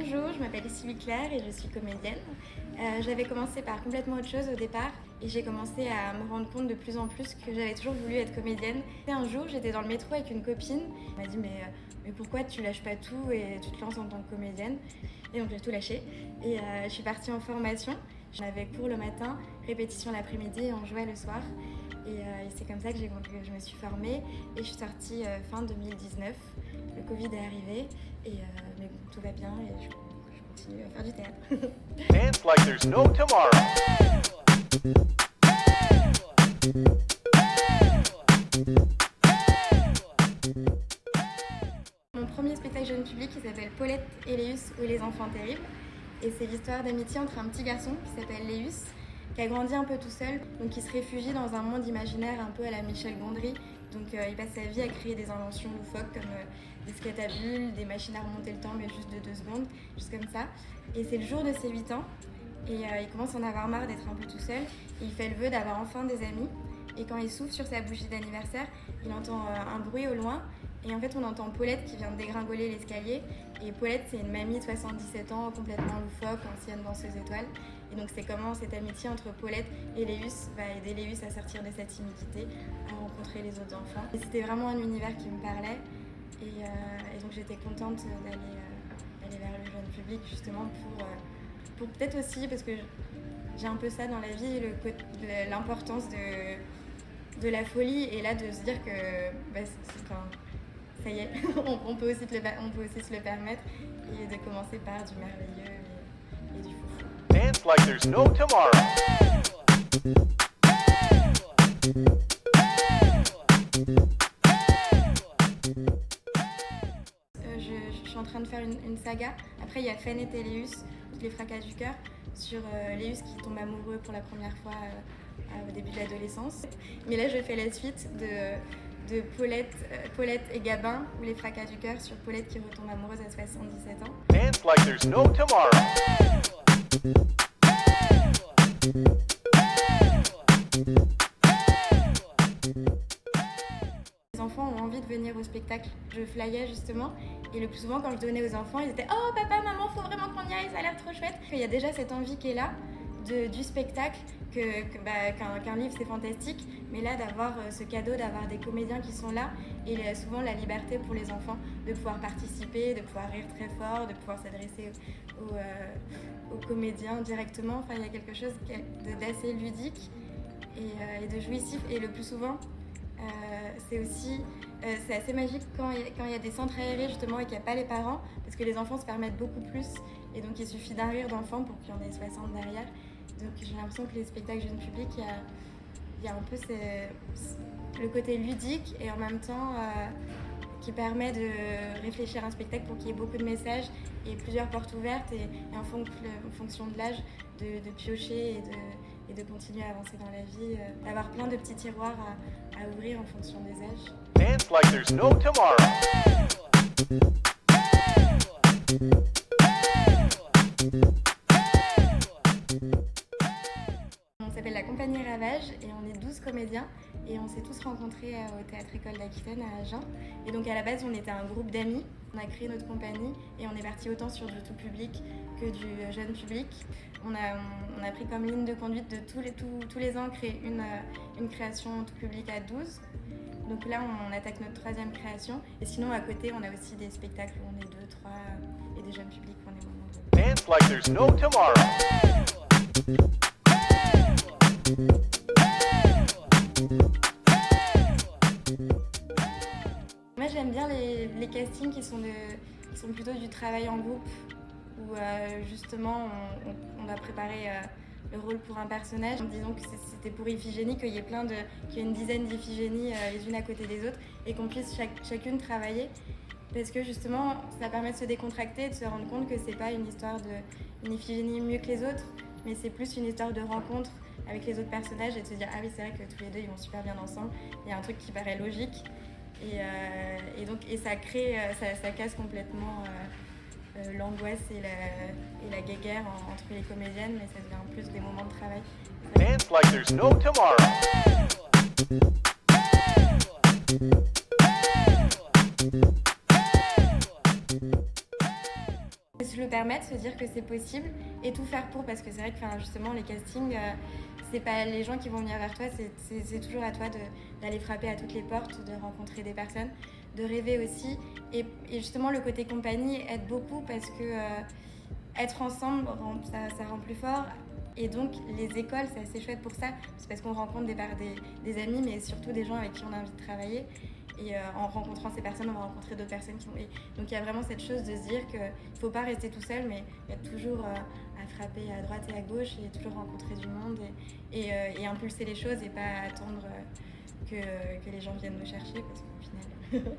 Bonjour, je m'appelle Sylvie Claire et je suis comédienne. J'avais commencé par complètement autre chose au départ et j'ai commencé à me rendre compte de plus en plus que j'avais toujours voulu être comédienne. Et un jour, j'étais dans le métro avec une copine. Elle m'a dit mais pourquoi tu lâches pas tout et tu te lances en tant que comédienne? Et donc j'ai tout lâché et je suis partie en formation. J'avais cours le matin, répétition l'après-midi et on jouait le soir. Et c'est comme ça que je me suis formée et je suis sortie fin 2019. Le Covid est arrivé, mais bon, tout va bien et je continue à faire du théâtre. Dance like there's no tomorrow. Mon premier spectacle jeune public qui s'appelle Paulette et Léus ou les enfants terribles. Et c'est l'histoire d'amitié entre un petit garçon qui s'appelle Léus, qui a grandi un peu tout seul, donc qui se réfugie dans un monde imaginaire un peu à la Michel Gondry. Donc il passe sa vie à créer des inventions loufoques comme des skates à bulles, des machines à remonter le temps mais juste de 2 secondes, juste comme ça. Et c'est le jour de ses 8 ans et il commence à en avoir marre d'être un peu tout seul. Et il fait le vœu d'avoir enfin des amis. Et quand il souffle sur sa bougie d'anniversaire, il entend un bruit au loin. Et en fait, on entend Paulette qui vient de dégringoler l'escalier. Et Paulette, c'est une mamie de 77 ans, complètement loufoque, ancienne danseuse étoile. Et donc, c'est comment cette amitié entre Paulette et Léus va aider Léus à sortir de sa timidité, à rencontrer les autres enfants. Et c'était vraiment un univers qui me parlait. Et donc, j'étais contente d'aller vers le jeune public, justement, pour peut-être aussi, parce que j'ai un peu ça dans la vie, l'importance de la folie. Et là, de se dire que ça y est, on peut aussi se le permettre et de commencer par du merveilleux et du foufou. Dance like there's no tomorrow. Je suis en train de faire une saga. Après, il y a Fen et Téléus, les fracas du cœur, sur Léus qui tombe amoureux pour la première fois au début de l'adolescence. Mais là, je fais la suite de Paulette et Gabin, ou les fracas du cœur, sur Paulette qui retombe amoureuse à 77 ans. Dance like there's no tomorrow. Les enfants ont envie de venir au spectacle. Je flyais justement et le plus souvent quand je donnais aux enfants, ils étaient « Oh papa, maman, faut vraiment qu'on y aille, ça a l'air trop chouette !» Il y a déjà cette envie qui est là du spectacle, qu'un livre c'est fantastique, mais là d'avoir ce cadeau, d'avoir des comédiens qui sont là et souvent la liberté pour les enfants de pouvoir participer, de pouvoir rire très fort, de pouvoir s'adresser aux comédiens directement. Enfin, il y a quelque chose d'assez ludique et de jouissif. Et le plus souvent, c'est assez magique quand il y a des centres aérés justement et qu'il n'y a pas les parents, parce que les enfants se permettent beaucoup plus et donc il suffit d'un rire d'enfant pour qu'il y en ait 60 derrière. Donc j'ai l'impression que les spectacles jeunes publics, il y a un peu le côté ludique et en même temps qui permet de réfléchir à un spectacle pour qu'il y ait beaucoup de messages et plusieurs portes ouvertes et en fonction de l'âge de piocher et de continuer à avancer dans la vie, d'avoir plein de petits tiroirs à ouvrir en fonction des âges. Dance like there's no tomorrow. On s'appelle la Compagnie Ravage et on est 12 comédiens et on s'est tous rencontrés au Théâtre École d'Aquitaine à Agen. Et donc à la base, on était un groupe d'amis. On a créé notre compagnie et on est parti autant sur du tout public que du jeune public. On a pris comme ligne de conduite de tous les ans créer une création tout public à 12. Donc là, on attaque notre 3e création. Et sinon, à côté, on a aussi des spectacles où on est 2, 3 et des jeunes publics où on est moins nombreux. Dance like there's no tomorrow. Moi, j'aime bien les castings qui sont plutôt du travail en groupe, où justement on doit préparer le rôle pour un personnage. Disons que c'était pour Iphigénie, qu'il y ait une dizaine d'Iphigénies les unes à côté des autres et qu'on puisse chacune travailler. Parce que justement, ça permet de se décontracter et de se rendre compte que c'est pas une histoire d'une Iphigénie mieux que les autres, mais c'est plus une histoire de rencontre avec les autres personnages et de se dire « Ah oui, c'est vrai que tous les deux, ils vont super bien ensemble. » Il y a un truc qui paraît logique. Et ça crée, ça casse complètement l'angoisse et la guéguerre entre les comédiennes, mais ça devient plus des moments de travail. Dance like there's no tomorrow. Le permet de se dire que c'est possible et tout faire pour, parce que c'est vrai que justement les castings, c'est pas les gens qui vont venir vers toi, c'est toujours à toi d'aller frapper à toutes les portes, de rencontrer des personnes, de rêver aussi. Et justement le côté compagnie aide beaucoup parce que être ensemble, ça rend plus fort. Et donc les écoles, c'est assez chouette pour ça, c'est parce qu'on rencontre des amis, mais surtout des gens avec qui on a envie de travailler. Et en rencontrant ces personnes, on va rencontrer d'autres personnes qui vont... Et donc il y a vraiment cette chose de se dire qu'il ne faut pas rester tout seul, mais il y a toujours à frapper à droite et à gauche et toujours rencontrer du monde et impulser les choses et pas attendre que les gens viennent nous chercher, parce qu'au final...